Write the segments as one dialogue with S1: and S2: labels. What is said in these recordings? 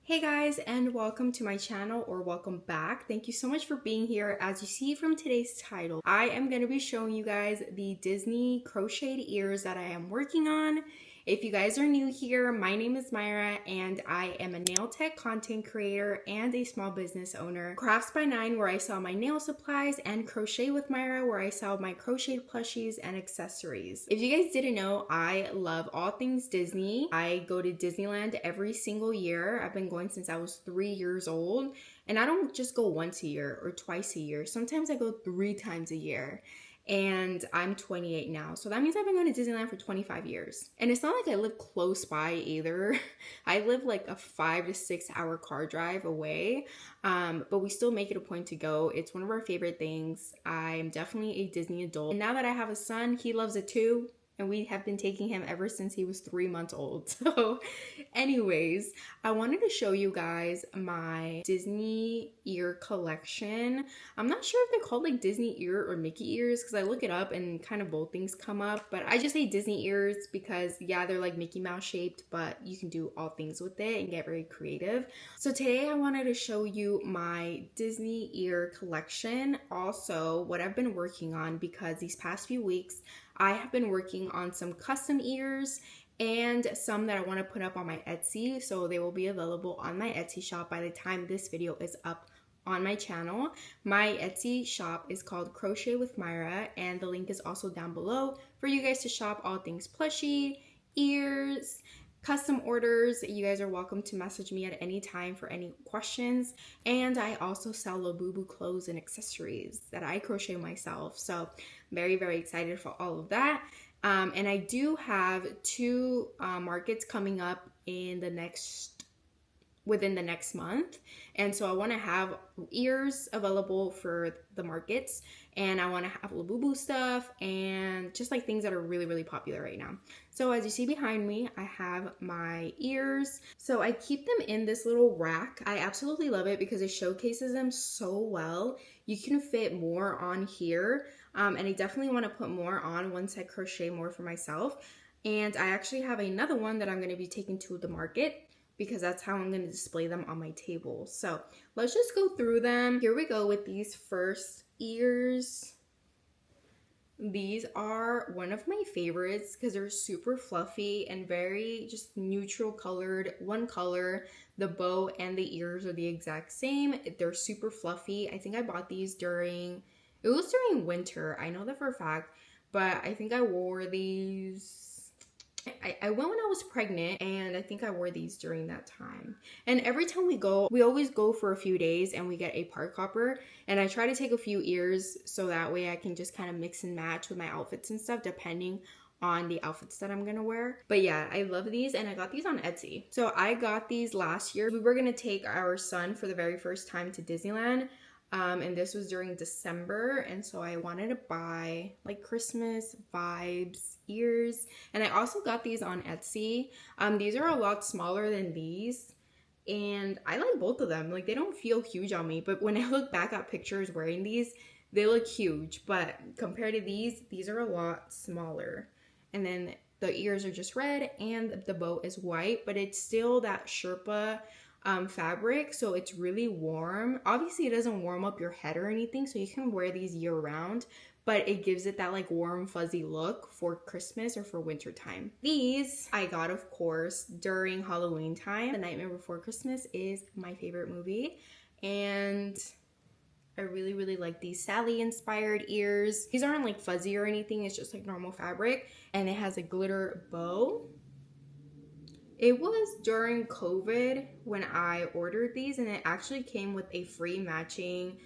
S1: Hey guys, and welcome to my channel, or welcome back. Thank you so much for being here. As you see from today's title, I am going to be showing you guys the Disney crocheted ears that I am working on. If you guys are new here, my name is Myra and I am a nail tech content creator and a small business owner. CraftsxNine, where I sell my nail supplies, and CrochetwithMaira, where I sell my crocheted plushies and accessories. If you guys didn't know, I love all things Disney. I go to Disneyland every single year. I've been going since I was 3 years old, and I don't just go once a year or twice a year. Sometimes I go 3 times a year. And I'm 28 now, so that means I've been going to Disneyland for 25 years. And it's not like I live close by either. I live like a 5 to 6 hour car drive away, but we still make it a point to go. It's one of our favorite things. I'm definitely a Disney adult, and now that I have a son, he loves it too. And we have been taking him ever since he was 3 months old. So anyways, I wanted to show you guys my Disney ear collection. I'm not sure if they're called like Disney ear or Mickey ears, because I look it up and kind of both things come up. But I just say Disney ears because yeah, they're like Mickey Mouse shaped, but you can do all things with it and get very creative. So today I wanted to show you my Disney ear collection. Also, what I've been working on, because these past few weeks, I have been working on some custom ears and some that I want to put up on my Etsy, so they will be available on my Etsy shop by the time this video is up on my channel. My Etsy shop is called CrochetwithMaira, and the link is also down below for you guys to shop all things plushie, ears, custom orders. You guys are welcome to message me at any time for any questions. And I also sell Labubu clothes and accessories that I crochet myself. So very, very excited for all of that. And I do have 2 markets coming up in within the next month, and so I want to have ears available for the markets, and I want to have Labubu stuff and just like things that are really, really popular right now. So as you see behind me, I have my ears. So I keep them in this little rack. I absolutely love it because it showcases them so well. You can fit more on here, and I definitely want to put more on once I crochet more for myself. And I actually have another one that I'm going to be taking to the market, because that's how I'm going to display them on my table. So let's just go through them. Here we go with these first ears. These are one of my favorites because they're super fluffy and very just neutral colored, one color. The bow and the ears are the exact same. They're super fluffy. I think I bought these during winter. I know that for a fact, but I think I wore these. I went when I was pregnant, and I think I wore these during that time. And every time we go, we always go for a few days and we get a park hopper, and I try to take a few ears so that way I can just kind of mix and match with my outfits and stuff depending on the outfits that I'm gonna wear. But yeah, I love these, and I got these on Etsy. So I got these last year. We were gonna take our son for the very first time to Disneyland. And this was during December, and so I wanted to buy like Christmas vibes ears, and I also got these on Etsy. These are a lot smaller than these, and I like both of them. Like, they don't feel huge on me, but when I look back at pictures wearing these, they look huge, but compared to these are a lot smaller. And then the ears are just red and the bow is white, but it's still that Sherpa fabric, so it's really warm. Obviously it doesn't warm up your head or anything, so you can wear these year round, but it gives it that like warm fuzzy look for Christmas or for winter time. These I got, of course, during Halloween time. The Nightmare Before Christmas is my favorite movie, and I really, really like these Sally inspired ears. These aren't like fuzzy or anything, it's just like normal fabric, and it has a glitter bow. It was during COVID when I ordered these, and it actually came with a free matching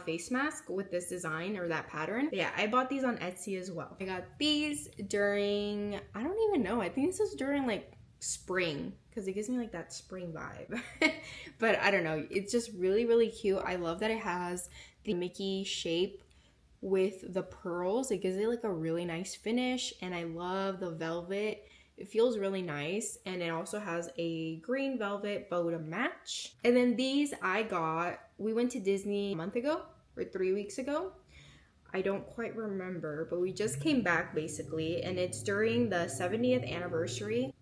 S1: face mask with this design or that pattern. But yeah, I bought these on Etsy as well. I got these during, I don't even know, I think this was during like spring, because it gives me like that spring vibe. But I don't know, it's just really, really cute. I love that it has the Mickey shape with the pearls. It gives it like a really nice finish, and I love the velvet. It feels really nice, and it also has a green velvet bow to match. And then these I got, we went to Disney a month ago or 3 weeks ago. I don't quite remember, but we just came back basically, and it's during the 70th anniversary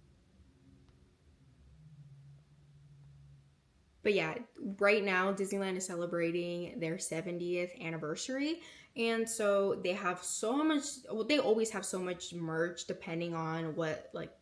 S1: But yeah, right now Disneyland is celebrating their 70th anniversary. And so they have so much, well, they always have so much merch depending on what like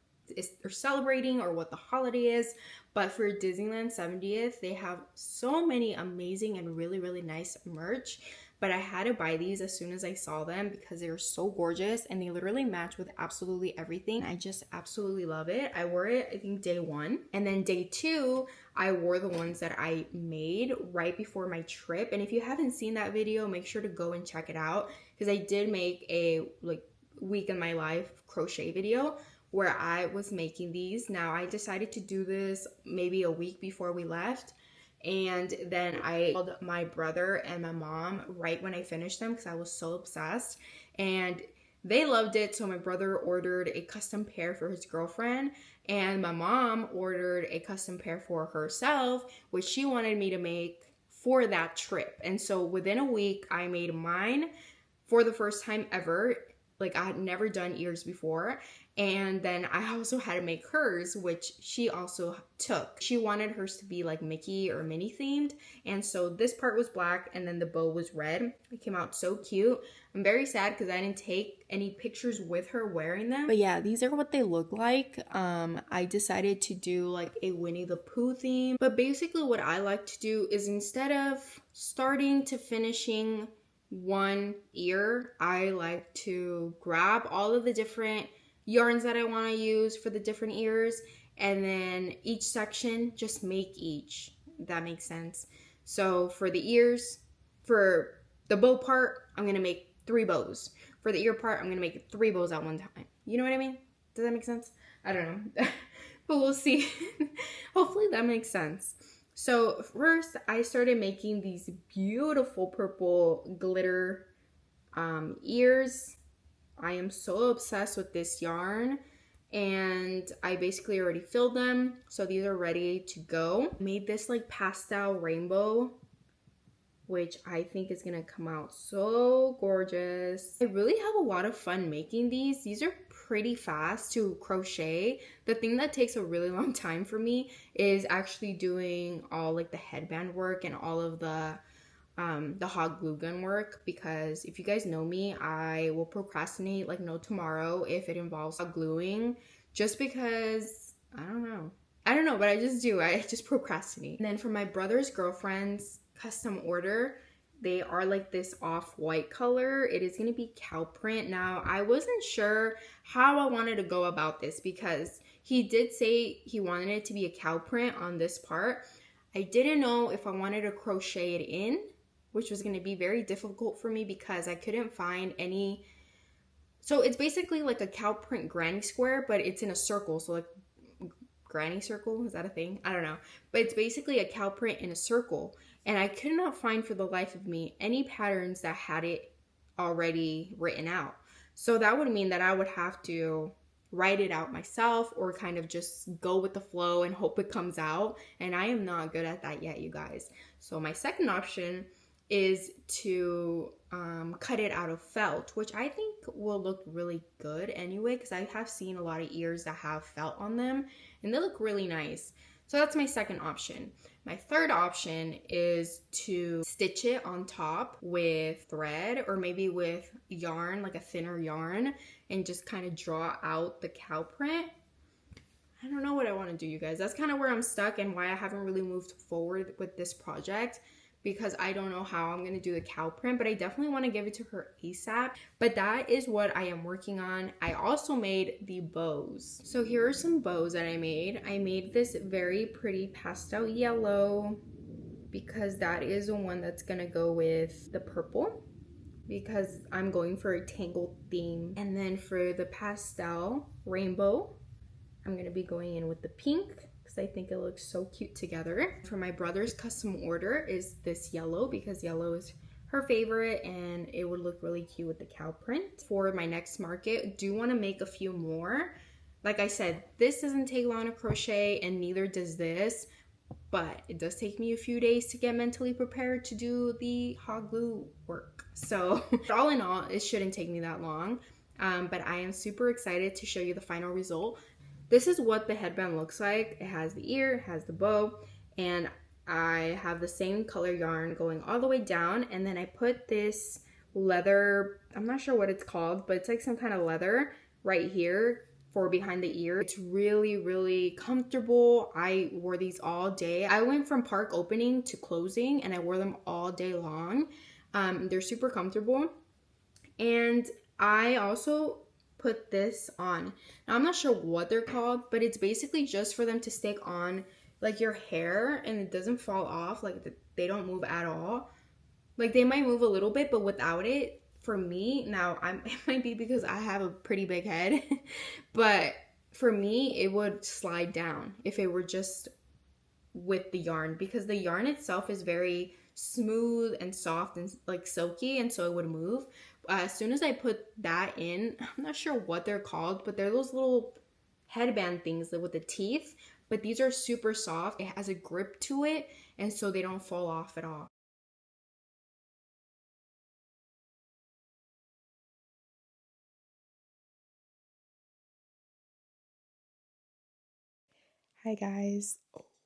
S1: they're celebrating or what the holiday is. But for Disneyland 70th, they have so many amazing and really, really nice merch. But I had to buy these as soon as I saw them because they were so gorgeous and they literally match with absolutely everything. I just absolutely love it. I wore it, I think, day 1. And then day 2, I wore the ones that I made right before my trip. And if you haven't seen that video, make sure to go and check it out because I did make a like week in my life crochet video where I was making these. Now I decided to do this maybe a week before we left. And then I called my brother and my mom right when I finished them because I was so obsessed. And they loved it. So my brother ordered a custom pair for his girlfriend. And my mom ordered a custom pair for herself, which she wanted me to make for that trip. And so within a week, I made mine for the first time ever. Like I had never done ears before. And then I also had to make hers, which she also took. She wanted hers to be like Mickey or Minnie themed. And so this part was black and then the bow was red. It came out so cute. I'm very sad because I didn't take any pictures with her wearing them. But yeah, these are what they look like. I decided to do like a Winnie the Pooh theme. But basically what I like to do is instead of starting to finishing one ear, I like to grab all of the different yarns that I want to use for the different ears, and then each section just make each. That makes sense. So for the ears, for the bow part, I'm gonna make 3 bows. For the ear part, I'm gonna make 3 bows at one time. You know what I mean? Does that make sense? I don't know. But we'll see. Hopefully that makes sense. So first I started making these beautiful purple glitter ears. I am so obsessed with this yarn and I basically already filled them. So these are ready to go. Made this like pastel rainbow, which I think is gonna come out so gorgeous. I really have a lot of fun making these. These are pretty fast to crochet. The thing that takes a really long time for me is actually doing all like the headband work and all of the hot glue gun work, because if you guys know me, I will procrastinate like no tomorrow if it involves hot gluing, just because I don't know, but I just do. I just procrastinate. And then for my brother's girlfriend's custom order, they are like this off-white color. It is going to be cow print. Now I wasn't sure how I wanted to go about this because he did say he wanted it to be a cow print on this part. I didn't know if I wanted to crochet it in, which was going to be very difficult for me because I couldn't find any. So it's basically like a cow print granny square, but it's in a circle. So like granny circle, is that a thing? I don't know. But it's basically a cow print in a circle. And I could not find for the life of me any patterns that had it already written out. So that would mean that I would have to write it out myself or kind of just go with the flow and hope it comes out. And I am not good at that yet, you guys. So my second option is to cut it out of felt, which I think will look really good anyway, because I have seen a lot of ears that have felt on them and they look really nice. So that's my second option. My third option is to stitch it on top with thread or maybe with yarn, like a thinner yarn, and just kind of draw out the cow print. I don't know what I want to do, you guys. That's kind of where I'm stuck and why I haven't really moved forward with this project, because I don't know how I'm going to do the cow print, but I definitely want to give it to her ASAP. But that is what I am working on. I also made the bows. So here are some bows that I made. I made this very pretty pastel yellow because that is the one that's going to go with the purple, because I'm going for a tangled theme. And then for the pastel rainbow, I'm going to be going in with the pink, I think it looks so cute together. For my brother's custom order is this yellow, because yellow is her favorite and it would look really cute with the cow print. For my next market, do want to make a few more. Like I said, this doesn't take long to crochet and neither does this, but it does take me a few days to get mentally prepared to do the hot glue work. So all in all, it shouldn't take me that long, but I am super excited to show you the final result. This is what the headband looks like. It has the ear, it has the bow, and I have the same color yarn going all the way down, and then I put this leather, I'm not sure what it's called, but it's like some kind of leather right here for behind the ear. It's really, really comfortable. I wore these all day. I went from park opening to closing and I wore them all day long. They're super comfortable. And I also put this on. Now I'm not sure what they're called, but it's basically just for them to stick on like your hair and it doesn't fall off. Like they don't move at all. Like they might move a little bit, but without it, for me, now it might be because I have a pretty big head, but for me, it would slide down if it were just with the yarn, because the yarn itself is very smooth and soft and like silky, and so it would move. As soon as I put that in, I'm not sure what they're called, but they're those little headband things with the teeth, but these are super soft. It has a grip to it, and so they don't fall off at all. Hi guys.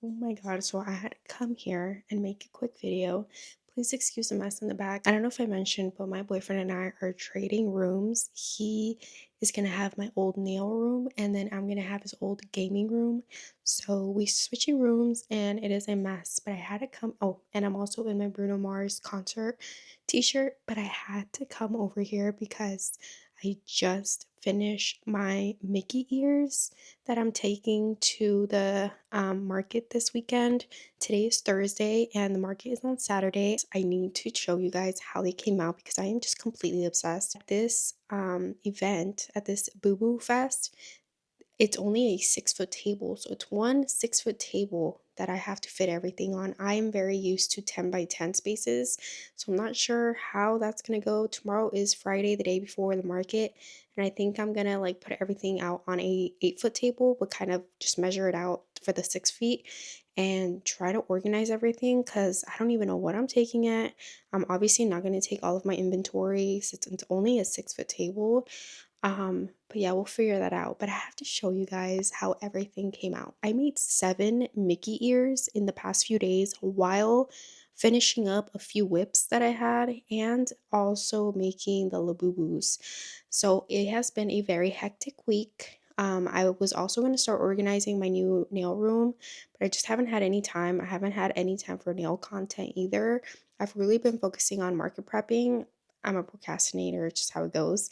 S1: Oh my god, so I had to come here and make a quick video. Please excuse the mess in the back. I don't know if I mentioned, but my boyfriend and I are trading rooms. He is gonna have my old nail room and then I'm gonna have his old gaming room. So we switching rooms and it is a mess. But I had to come, oh, and I'm also in my Bruno Mars concert t-shirt, but I had to come over here because I just finished my Mickey ears that I'm taking to the market this weekend. Today is Thursday and the market is on Saturday. I need to show you guys how they came out because I am just completely obsessed. This event at this Boo Boo Fest, it's only a 6-foot table, so it's one 6-foot table that I have to fit everything on. I am very used to 10 by 10 spaces, so I'm not sure how that's gonna go. Tomorrow is Friday, the day before the market, and I think I'm gonna like put everything out on a 8-foot table, but kind of just measure it out for the 6 feet and try to organize everything because I don't even know what I'm taking it. I'm obviously not gonna take all of my inventory since it's only a 6-foot table. But yeah, we'll figure that out. But I have to show you guys how everything came out. I made 7 Mickey ears in the past few days while finishing up a few whips that I had and also making the Labubus. So it has been a very hectic week. I was also going to start organizing my new nail room, but I just haven't had any time. I haven't had any time for nail content either. I've really been focusing on market prepping. I'm a procrastinator, it's just how it goes.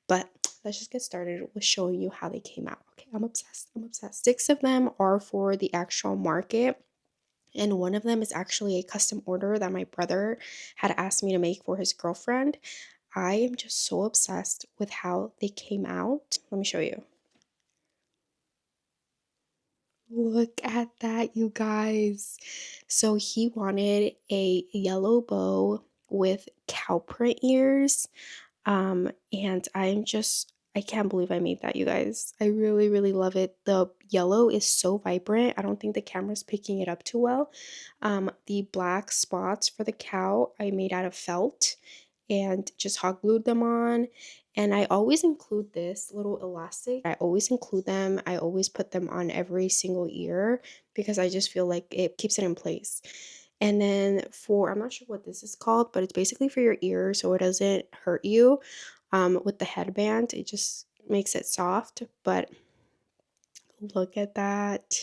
S1: But let's just get started with showing you how they came out. Okay, I'm obsessed. I'm obsessed. 6 of them are for the actual market, and one of them is actually a custom order that my brother had asked me to make for his girlfriend. I am just so obsessed with how they came out. Let me show you. Look at that, you guys. So he wanted a yellow bow with cow print ears. And I can't believe I made that, you guys. I really, really love it. The yellow is so vibrant. I don't think the camera's picking it up too well. The black spots for the cow I made out of felt and just hot glued them on. And I always include this little elastic. I always include them. I always put them on every single ear because I just feel like it keeps it in place. And then I'm not sure what this is called, but it's basically for your ear so it doesn't hurt you. With the headband, it just makes it soft, but look at that.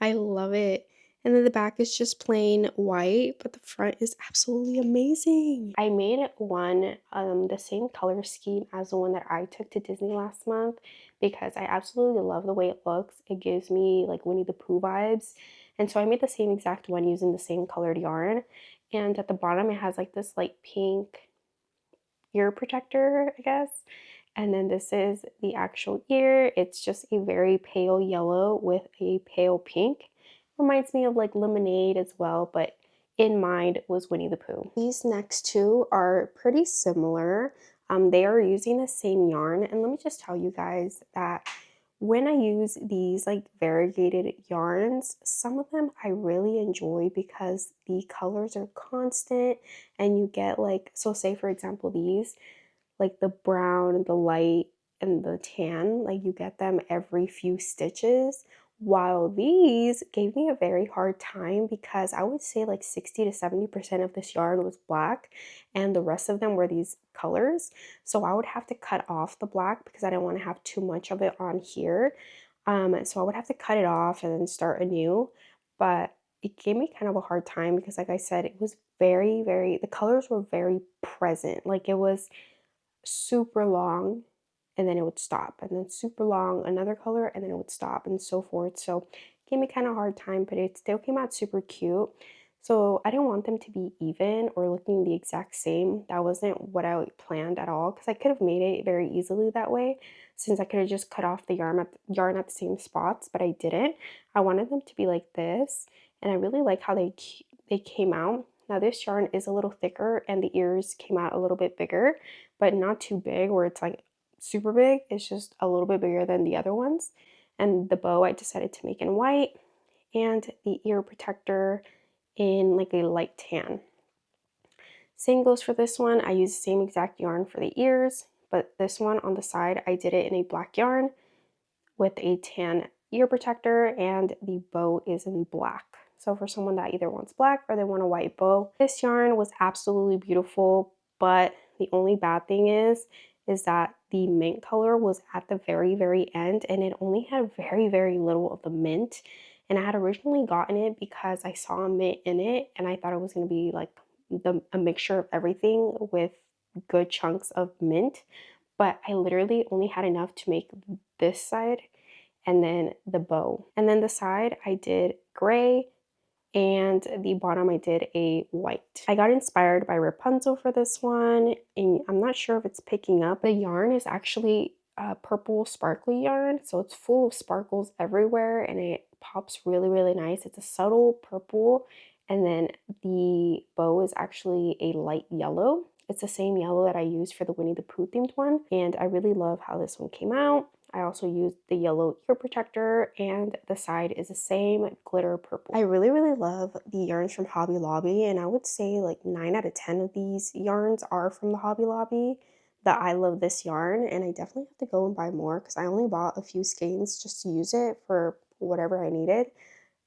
S1: I love it. And then the back is just plain white, but the front is absolutely amazing. I made one the same color scheme as the one that I took to Disney last month because I absolutely love the way it looks. It gives me like Winnie the Pooh vibes. And so I made the same exact one using the same colored yarn. And at the bottom it has like this light pink ear protector, I guess. And then this is the actual ear. It's just a very pale yellow with a pale pink. Reminds me of like lemonade as well, but in mind was Winnie the Pooh. These next two are pretty similar. They are using the same yarn. And let me just tell you guys that when I use these like variegated yarns, some of them I really enjoy because the colors are constant and you get like, so say for example these, like the brown, the light, and the tan, like you get them every few stitches. while these gave me a very hard time because I would say like 60 to 70% of this yarn was black and the rest of them were these colors. So I would have to cut off the black because I didn't want to have too much of it on here. So I would have to cut it off and then start anew. But it gave me kind of a hard time because, like I said, it was the colors were very present. Like it was super long and then it would stop, and then super long another color and then it would stop, and so forth. So it gave me kind of a hard time, but it still came out super cute. So I didn't want them to be even or looking the exact same. That wasn't what I planned at all, because I could have made it very easily that way, since I could have just cut off the yarn at the same spots, but I didn't. I wanted them to be like this, and I really like how they came out. Now this yarn is a little thicker and the ears came out a little bit bigger, but not too big where it's like super big. It's just a little bit bigger than the other ones. And the bow I decided to make in white, and the ear protector in like a light tan. Same goes for this one. I used the same exact yarn for the ears, but this one on the side I did it in a black yarn with a tan ear protector, and the bow is in black. So for someone that either wants black or they want a white bow, this yarn was absolutely beautiful, but the only bad thing is that the mint color was at the very end, and it only had very little of the mint. And I had originally gotten it because I saw a mint in it, and I thought it was going to be like a mixture of everything with good chunks of mint. But I literally only had enough to make this side and then the bow. And then the side I did gray, and the bottom I did a white. I got inspired by Rapunzel for this one, and I'm not sure if it's picking up. The yarn is actually purple sparkly yarn, so it's full of sparkles everywhere and it pops really nice. It's a subtle purple, and then the bow is actually a light yellow. It's the same yellow that I used for the Winnie the Pooh themed one, and I really love how this one came out. I also used the yellow ear protector, and the side is the same glitter purple. I really love the yarns from Hobby Lobby, and I would say like 9 out of 10 of these yarns are from the Hobby Lobby. That I love this yarn, and I definitely have to go and buy more because I only bought a few skeins just to use it for whatever I needed,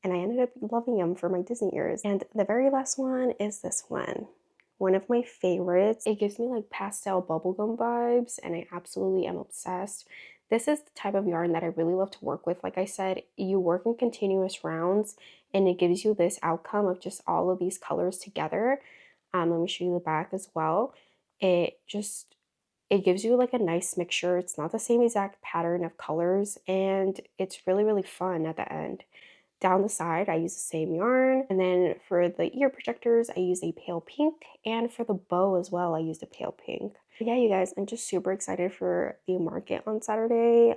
S1: and I ended up loving them for my Disney ears. And the very last one is this one of my favorites. It gives me like pastel bubblegum vibes, and I absolutely am obsessed. This is the type of yarn that I really love to work with. Like I said, you work in continuous rounds and it gives you this outcome of just all of these colors together. Let me show you the back as well. It gives you like a nice mixture. It's not the same exact pattern of colors, and it's really fun at the end. Down the side, I use the same yarn, and then for the ear protectors, I use a pale pink, and for the bow as well, I used a pale pink. But yeah, you guys, I'm just super excited for the market on Saturday.